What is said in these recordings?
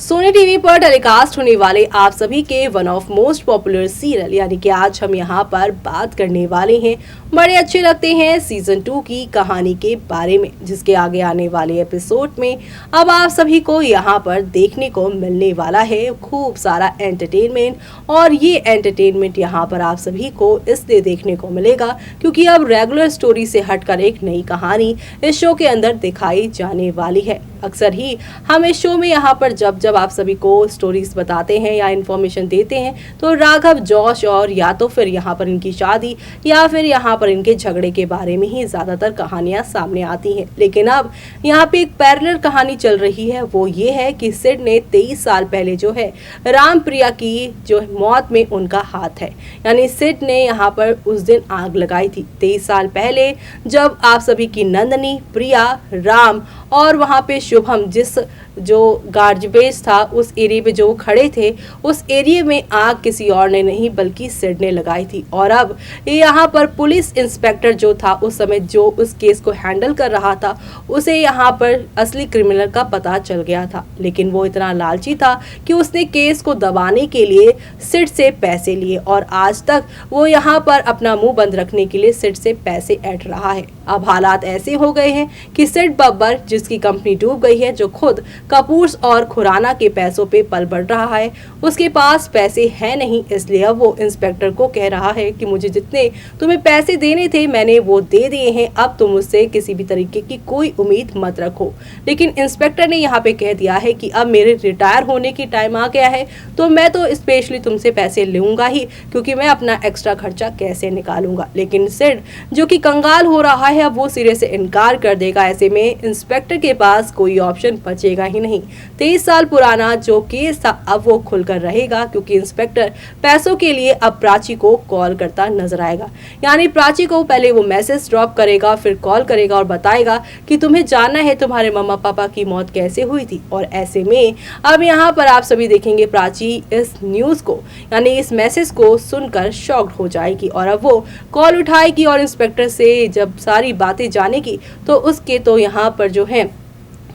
Sony TV पर telecast होने वाले आप सभी के one of most popular serial यानी कि आज हम यहाँ पर बात करने वाले हैं बड़े अच्छे लगते हैं सीजन 2 की कहानी के बारे में, जिसके आगे आने वाले एपिसोड में अब आप सभी को यहाँ पर देखने को मिलने वाला है खूब सारा एंटरटेनमेंट। और ये एंटरटेनमेंट यहाँ पर आप सभी को इसलिए देखने को मिलेगा क्योंकि अब रेगुलर स्टोरी से हटकर एक नई कहानी इस शो के अंदर दिखाई जाने वाली है। अक्सर ही हम इस शो में यहाँ पर जब आप सभी को स्टोरीज बताते हैं या इन्फॉर्मेशन देते हैं तो राघव, जॉश और या तो फिर यहाँ पर इनकी शादी या फिर यहाँ पर इनके झगड़े के बारे में ही ज्यादातर कहानियां सामने आती हैं। लेकिन अब यहाँ पे एक पैरेलल कहानी चल रही है, वो ये है कि सिड ने 23 साल पहले जो है राम प्रिया की जो मौत में उनका हाथ है। यानी सिड ने यहाँ पर उस दिन आग लगाई थी 23 साल पहले, जब आप सभी की नंदनी, प्रिया, राम और वहाँ पे शुभम जिस जो गार्बेज था उस एरिया पे जो खड़े थे उस एरिया में आग किसी और ने नहीं बल्कि सिड ने लगाई थी। और अब यहाँ पर पुलिस इंस्पेक्टर जो था उस समय जो उस केस को हैंडल कर रहा था उसे यहाँ पर असली क्रिमिनल का पता चल गया था, लेकिन वो इतना लालची था कि उसने केस को दबाने के लिए सिड से पैसे लिए और आज तक वो यहाँ पर अपना मुंह बंद रखने के लिए सिड से पैसे ऐंठ रहा है। अब हालात ऐसे हो गए हैं कि सिड बब्बर जिसकी कंपनी डूब गई है, जो खुद कपूर और खुराना के पैसों पे पल बढ़ रहा है, उसके पास पैसे हैं नहीं, इसलिए अब वो इंस्पेक्टर को कह रहा है कि मुझे जितने तुम्हें पैसे देने थे मैंने वो दे दिए हैं, अब तुम मुझसे किसी भी तरीके की कोई उम्मीद मत रखो। लेकिन इंस्पेक्टर ने यहाँ पे कह दिया है कि अब मेरे रिटायर होने की टाइम आ गया है तो मैं तो स्पेशली तुमसे पैसे लूंगा ही, क्योंकि मैं अपना एक्स्ट्रा खर्चा कैसे निकालूंगा। लेकिन सिड जो कि कंगाल हो रहा है अब वो सिरे से इनकार कर देगा। ऐसे में इंस्पेक्टर के पास कोई ऑप्शन बचेगा ही नहीं। 23 साल पुराना जो केस था अब वो खुलकर रहेगा, क्योंकि इंस्पेक्टर पैसों के लिए अब प्राची को कॉल करता नजर आएगा। यानी प्राची को पहले वो मैसेज ड्रॉप करेगा, फिर कॉल करेगा और बताएगा कि तुम्हें जानना है तुम्हारे मम्मा पापा की मौत कैसे हुई थी। और ऐसे में अब यहाँ पर आप सभी देखेंगे प्राची इस न्यूज को यानी इस मैसेज को सुनकर शॉक्ड हो जाएगी और अब वो कॉल उठाएगी और इंस्पेक्टर से जब सारी बातें जानेगी तो उसके तो यहाँ पर जो है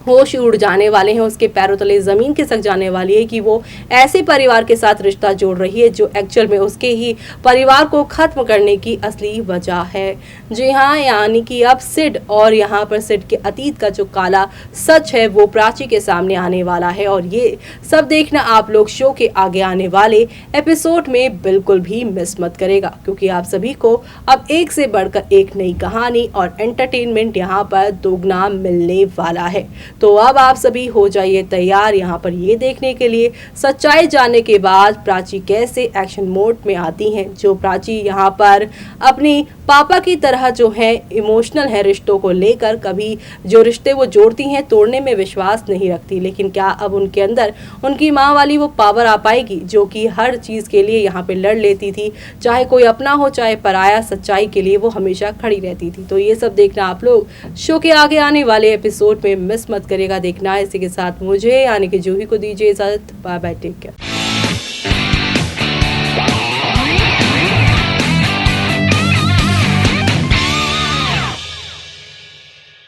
होश उड़ जाने वाले हैं, उसके पैरों तले जमीन खिसक जाने वाली है कि वो ऐसे परिवार के साथ रिश्ता जोड़ रही है जो एक्चुअल में उसके ही परिवार को खत्म करने की असली वजह है। जी हाँ, यानी कि अब सिड और यहाँ पर सिड के अतीत का जो काला सच है वो प्राची के सामने आने वाला है। और ये सब देखना आप लोग शो के आगे आने वाले एपिसोड में बिल्कुल भी मिस मत करेगा, क्योंकि आप सभी को अब एक से बढ़कर एक नई कहानी और एंटरटेनमेंट यहाँ पर दोगुना मिलने वाला है। तो अब आप सभी हो जाइए तैयार यहाँ पर ये देखने के लिए सच्चाई जानने के बाद प्राची कैसे एक्शन मोड में आती हैं। जो प्राची यहाँ पर अपनी पापा की तरह जो है इमोशनल है रिश्तों को लेकर, कभी जो रिश्ते वो जोड़ती हैं तोड़ने में विश्वास नहीं रखती, लेकिन क्या अब उनके अंदर उनकी माँ वाली वो पावर आ पाएगी जो कि हर चीज़ के लिए यहाँ पे लड़ लेती थी, चाहे कोई अपना हो चाहे पराया, सच्चाई के लिए वो हमेशा खड़ी रहती थी। तो ये सब देखना आप लोग शो के आगे आने वाले एपिसोड में मिस मत करेगा देखना। इसी के साथ मुझे यानी कि जूही को दीजिए इजाजत। Bye bye, take care.